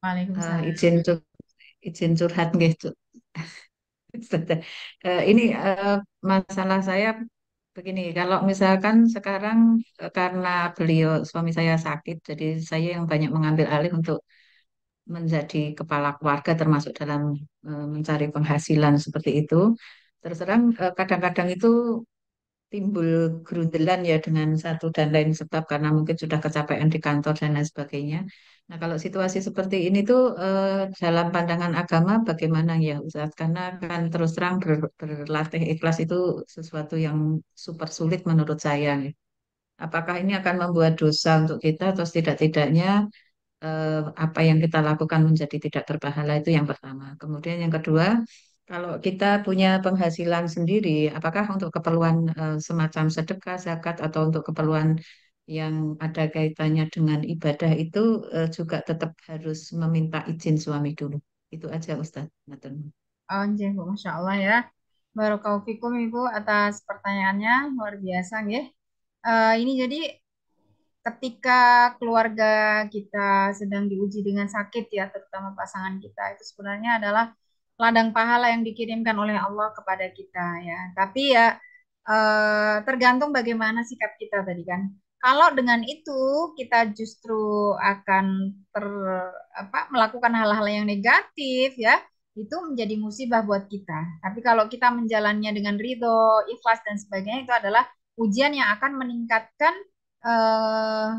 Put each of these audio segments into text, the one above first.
Waalaikumsalam. Izin izin curhat nggih, Cuk. Ini masalah saya begini, kalau misalkan sekarang karena beliau suami saya sakit, jadi saya yang banyak mengambil alih untuk menjadi kepala keluarga termasuk dalam mencari penghasilan seperti itu. Terus terang kadang-kadang itu timbul gerundelan ya dengan satu dan lain sebab karena mungkin sudah kecapean di kantor dan lain sebagainya. Nah, kalau situasi seperti ini tuh dalam pandangan agama bagaimana ya Ustaz? Karena kan terus terang berlatih ikhlas itu sesuatu yang super sulit menurut saya. Apakah ini akan membuat dosa untuk kita atau setidak-tidaknya apa yang kita lakukan menjadi tidak berpahala itu yang pertama. Kemudian yang kedua, kalau kita punya penghasilan sendiri, apakah untuk keperluan semacam sedekah, zakat, atau untuk keperluan yang ada kaitannya dengan ibadah itu juga tetap harus meminta izin suami dulu. Itu aja Ustaz. Ngaten. Oh, nggih, Bu. Masya Allah ya. Barakallahu fikum Ibu atas pertanyaannya luar biasa nggih. Ini jadi ketika keluarga kita sedang diuji dengan sakit ya, terutama pasangan kita itu sebenarnya adalah ladang pahala yang dikirimkan oleh Allah kepada kita ya. Tapi ya tergantung bagaimana sikap kita tadi kan. Kalau dengan itu kita justru akan ter melakukan hal-hal yang negatif ya, itu menjadi musibah buat kita. Tapi kalau kita menjalannya dengan ridho, ikhlas dan sebagainya itu adalah ujian yang akan meningkatkan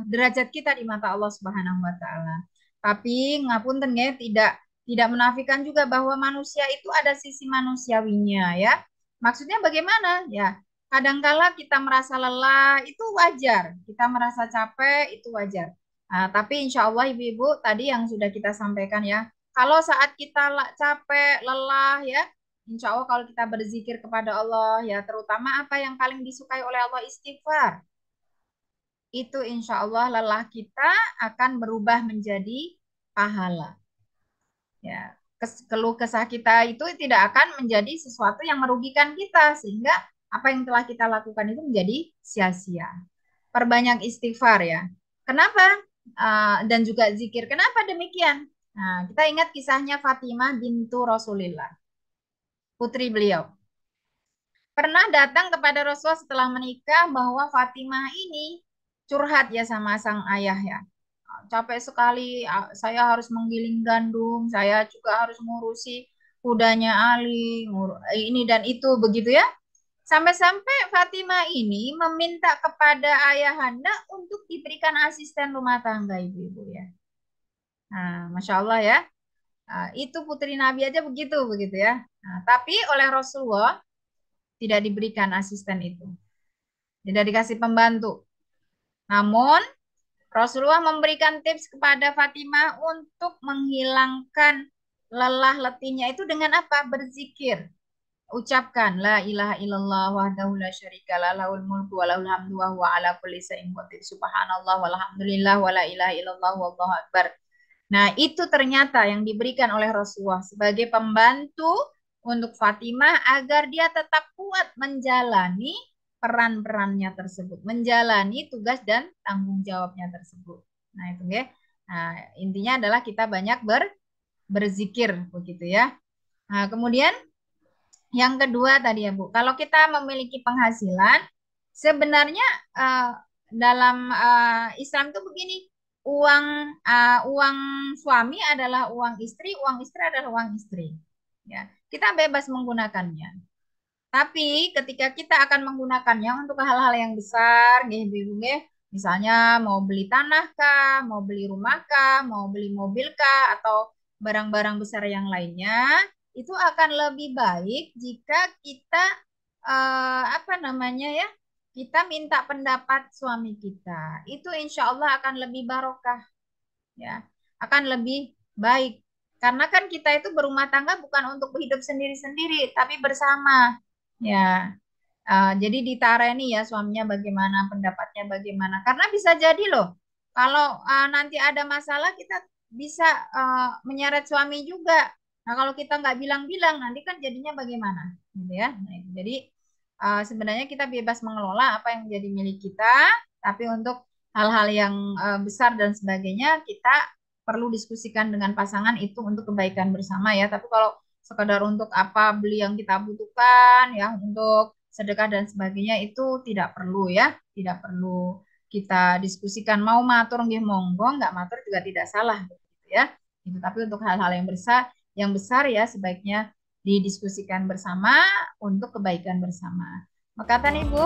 derajat kita di mata Allah Subhanahu wa taala. Tapi ngapunten ya, tidak menafikan juga bahwa manusia itu ada sisi manusiawinya ya. Maksudnya bagaimana? Ya, kadangkala kita merasa lelah itu wajar, kita merasa capek itu wajar. Nah, tapi insya Allah ibu-ibu tadi yang sudah kita sampaikan ya, kalau saat kita capek, lelah ya, insya Allah kalau kita berzikir kepada Allah ya, terutama apa yang paling disukai oleh Allah istighfar itu insya Allah lelah kita akan berubah menjadi pahala. Ya, keluh kesah kita itu tidak akan menjadi sesuatu yang merugikan kita sehingga apa yang telah kita lakukan itu menjadi sia-sia. Perbanyak istighfar ya. Kenapa? Dan juga zikir. Kenapa demikian? Nah, kita ingat kisahnya Fatimah bintu Rasulillah, putri beliau. Pernah datang kepada Rasulullah setelah menikah bahwa Fatimah ini curhat ya sama sang ayah ya. Capek sekali, saya harus menggiling gandum, saya juga harus ngurusi kudanya Ali, ini dan itu begitu ya. Sampai-sampai Fatimah ini meminta kepada ayahanda untuk diberikan asisten rumah tangga ibu-ibu ya. Nah, Masya Allah ya. Nah, itu putri Nabi aja begitu begitu ya. Nah, tapi oleh Rasulullah tidak diberikan asisten itu. Tidak dikasih pembantu. Namun Rasulullah memberikan tips kepada Fatimah untuk menghilangkan lelah letihnya itu dengan apa? Berzikir. Ucapkan la ilaha illallah wahdahu la syarikalah lahul mulku wa lahul hamdu wa huwa ala kulli syai'in qadir. Subhanallah walhamdulillah wa la ilaha illallah wallahu akbar. Nah, itu ternyata yang diberikan oleh Rasulullah sebagai pembantu untuk Fatimah agar dia tetap kuat menjalani peran-perannya tersebut, menjalani tugas dan tanggung jawabnya tersebut. Nah, itu ya. Nah, intinya adalah kita banyak berzikir begitu ya. Nah, kemudian yang kedua tadi ya Bu, kalau kita memiliki penghasilan, sebenarnya uh, dalam Islam itu begini, uang suami adalah uang istri adalah uang istri. Ya, kita bebas menggunakannya. Tapi ketika kita akan menggunakannya untuk hal-hal yang besar, nggih, Ibu, nggih, misalnya mau beli tanah kah, mau beli rumah kah, mau beli mobil kah, atau barang-barang besar yang lainnya, itu akan lebih baik jika kita apa namanya ya, kita minta pendapat suami kita. Itu insya Allah akan lebih barokah, ya, akan lebih baik. Karena kan kita itu berumah tangga bukan untuk hidup sendiri-sendiri, tapi bersama. Ya, jadi ditareni ya suaminya bagaimana, pendapatnya bagaimana. Karena bisa jadi loh, kalau nanti ada masalah kita bisa menyeret suami juga. Nah, kalau kita nggak bilang-bilang, nanti kan jadinya bagaimana, gitu ya. Nah, jadi sebenarnya kita bebas mengelola apa yang menjadi milik kita, tapi untuk hal-hal yang besar dan sebagainya kita perlu diskusikan dengan pasangan itu untuk kebaikan bersama ya. Tapi kalau sekedar untuk apa beli yang kita butuhkan ya untuk sedekah dan sebagainya itu tidak perlu ya, tidak perlu kita diskusikan. Mau matur nggih monggo, nggak matur juga tidak salah gitu ya. Gitu. Tapi untuk hal-hal yang besar ya sebaiknya didiskusikan bersama untuk kebaikan bersama. Makatan Ibu.